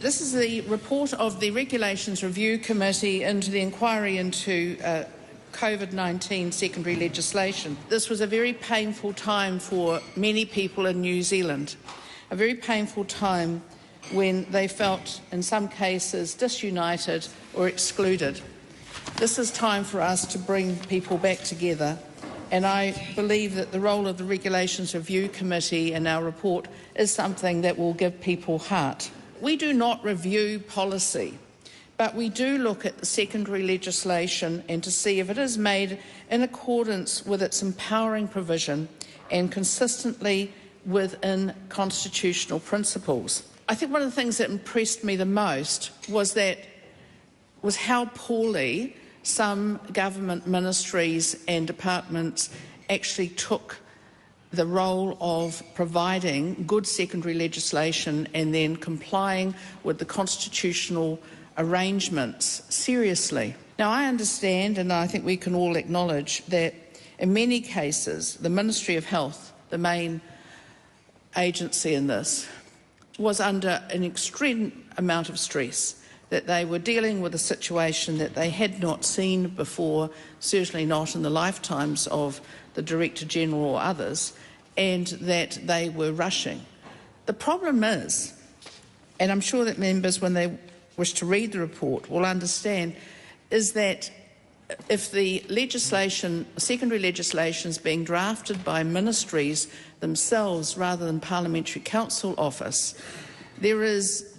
This is the report of the Regulations Review Committee into the inquiry into COVID-19 secondary legislation. This was a very painful time for many people in New Zealand, a very painful time when they felt, in some cases, disunited or excluded. This is time for us to bring people back together, and I believe that the role of the Regulations Review Committee in our report is something that will give people heart. We do not review policy, but we do look at the secondary legislation and to see if it is made in accordance with its empowering provision and consistently within constitutional principles. I think one of the things that impressed me the most was how poorly some government ministries and departments actually took the role of providing good secondary legislation and then complying with the constitutional arrangements seriously. Now, I understand, and I think we can all acknowledge, that in many cases the Ministry of Health, the main agency in this, was under an extreme amount of stress, that they were dealing with a situation that they had not seen before, certainly not in the lifetimes of the Director General or others, and that they were rushing. The problem is, and I'm sure that members, when they wish to read the report, will understand, is that if the legislation, secondary legislation, is being drafted by ministries themselves rather than Parliamentary Council Office, there is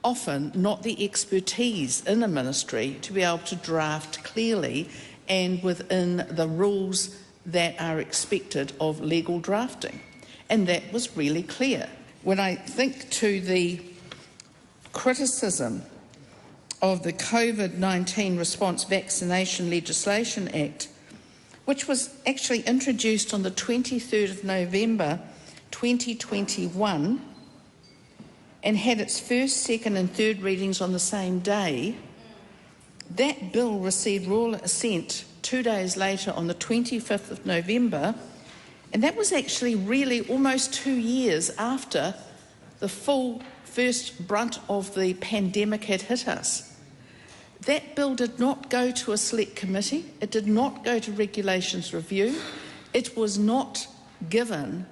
often not the expertise in a ministry to be able to draft clearly and within the rules that are expected of legal drafting. And that was really clear. When I think to the criticism of the COVID-19 Response Vaccination Legislation Act, which was actually introduced on the 23rd of November 2021 and had its first, second and third readings on the same day, that bill received royal assent 2 days later on the 25th of November, and that was actually really almost 2 years after the full first brunt of the pandemic had hit us. That bill did not go to a select committee, it did not go to regulations review, it was not given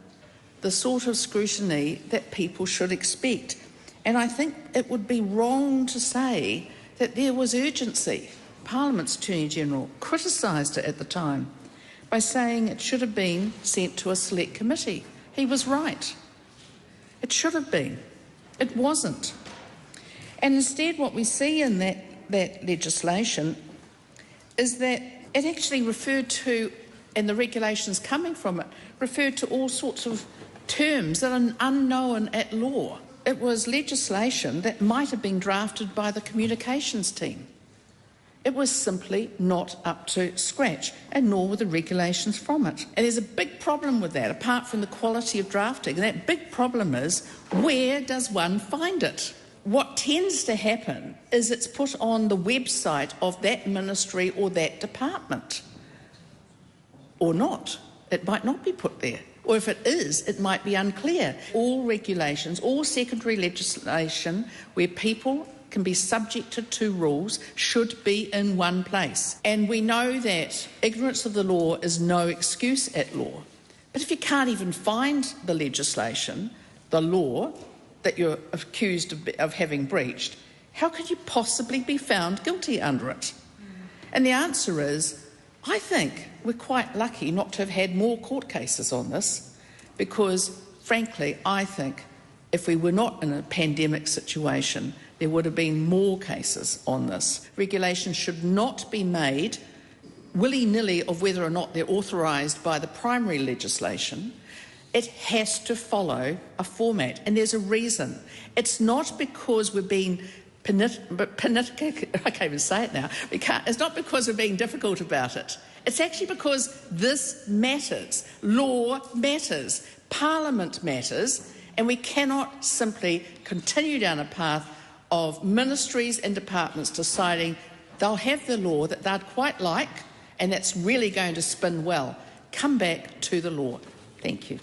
the sort of scrutiny that people should expect. And I think it would be wrong to say that there was urgency. Parliament's Attorney General criticised it at the time by saying it should have been sent to a select committee. He was right. It should have been. It wasn't. And instead what we see in that legislation is that it actually referred to, and the regulations coming from it, referred to all sorts of terms that are unknown at law. It was legislation that might have been drafted by the communications team. It was simply not up to scratch, and nor were the regulations from it. And there's a big problem with that, apart from the quality of drafting. And that big problem is, where does one find it? What tends to happen is it's put on the website of that ministry or that department. Or not. It might not be put there. Or if it is, it might be unclear. All regulations, all secondary legislation where people can be subjected to rules should be in one place. And we know that ignorance of the law is no excuse at law. But if you can't even find the legislation, the law that you're accused of having breached, how could you possibly be found guilty under it? And the answer is, I think we're quite lucky not to have had more court cases on this, because, frankly, I think if we were not in a pandemic situation, there would have been more cases on this. Regulations should not be made willy-nilly of whether or not they're authorised by the primary legislation. It has to follow a format, and there's a reason. It's not because we're being I can't even say it now. It's not because we're being difficult about it. It's actually because this matters. Law matters. Parliament matters. And we cannot simply continue down a path of ministries and departments deciding they'll have the law that they'd quite like, and that's really going to spin well. Come back to the law. Thank you.